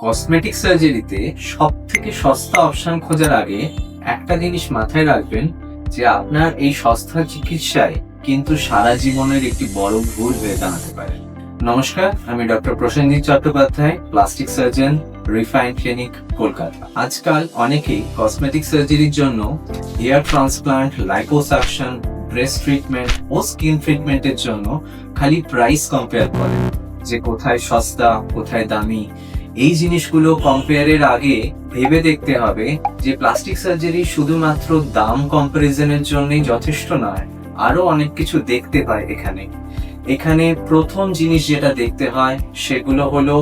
Cosmetic সার্জারিতে সবথেকে সস্তা option খোঁজার আগে একটা জিনিস মাথায় রাখবেন যে আপনার এই সস্তা চিকিৎসায় কিন্তু সারা জীবনের একটি বড় ভুল হয়ে দাঁড়াতে পারে। নমস্কার, আমি doctor Prosenjit Chattopadhyay, plastic surgeon, refine clinic, Kolkata. আজকাল অনেকেই কসমেটিক সার্জারির জন্য hair transplant, liposuction, breast treatment ও স্কিন ট্রিটমেন্টের জন্য খালি প্রাইস কম্পেয়ার করেন, যে কোথায় সস্তা কোথায় দামি। এই জিনিসগুলো কম্পেয়ারের আগে ভেবে দেখতে হবে যে প্লাস্টিক সার্জারি শুধুমাত্র দাম কম্পারিজনের জন্যই যথেষ্ট নয়, আরো অনেক কিছু দেখতে হয়। এখানে প্রথম জিনিস যেটা দেখতে হয় সেগুলো হলো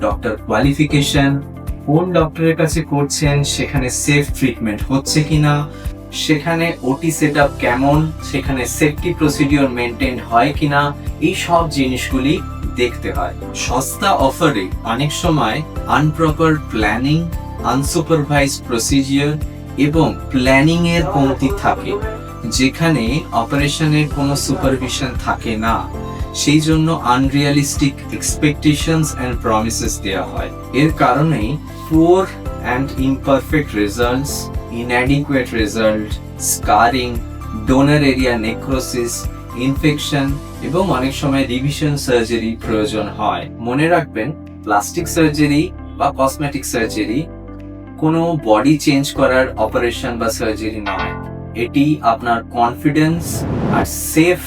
ডক্টর কোয়ালিফিকেশন, কোন ডক্টরের কাছে করছেন, সেখানে সেফ ট্রিটমেন্ট হচ্ছে কিনা, সেখানে ওটি সেটআপ কেমন, সেখানে সেফটি প্রসিডিওর মেনটেন হয় কিনা, এই সব জিনিসগুলি দেখতে হয়। সস্তা অফারে অনেক সময় আনপ্রপার প্ল্যানিং, আনসুপারভাইজড প্রসিডিওর এবং প্ল্যানিং এর কমতি থাকে, যেখানে অপারেশনের কোনো সুপারভিশন থাকে না। সেই জন্য আনরিয়ালিস্টিক এক্সপেকটেশনস এন্ড প্রমিসেস দেওয়া হয়। এর কারণেই poor and imperfect results, inadequate result, scarring, donor area necrosis, infection এবং অনেক সময় রিভিশন সার্জারি প্রয়োজন হয়। মনে রাখবেন, প্লাস্টিক সার্জারি বা কসমেটিক সার্জারি কোনো বডি চেঞ্জ করার অপারেশন বা সার্জারি নয়। এটি আপনার কনফিডেন্স আর সেফ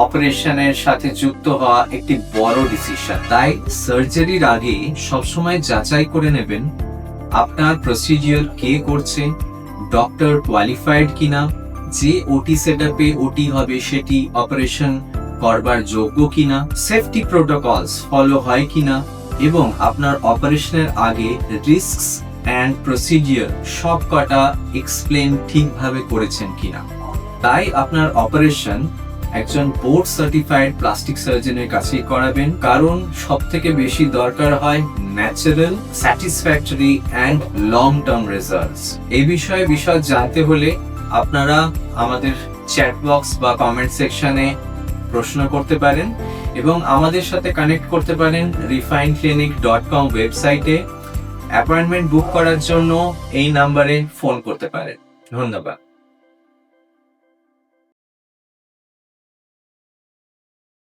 অপারেশনের সাথে যুক্ত হওয়া একটি বড় ডিসিশন। তাই সার্জারির আগে সবসময় যাচাই করে নেবেন আপনার প্রসিডিওর কে করছে, ডক্টর কোয়ালিফাইড কিনা, যে ওটি সেটআপে ওটি হবে সেটি অপারেশন করবার যোগ্য কিনা, সেফটি প্রোটোকলস ফলো হয় কিনা এবং আপনার অপারেশনের আগে রিস্কস এন্ড প্রসিডিওর সব কটা এক্সপ্লেন ঠিকভাবে করেছেন কিনা। তাই আপনার অপারেশন একজন বোর্ড সার্টিফাইড প্লাস্টিক সার্জনের কাছেই করাবেন, কারণ সবথেকে বেশি দরকার হয় natural, satisfactory and long term results. এই বিষয়ে বিশদ জানতে হলে আপনারা আমাদের চ্যাট বক্স বা কমেন্ট সেকশনে প্রশ্ন করতে পারেন এবং আমাদের সাথে কানেক্ট করতে পারেন refineclinic.com ওয়েবসাইটে। অ্যাপয়েন্টমেন্ট বুক করার জন্য এই নাম্বারে ফোন করতে পারেন। ধন্যবাদ।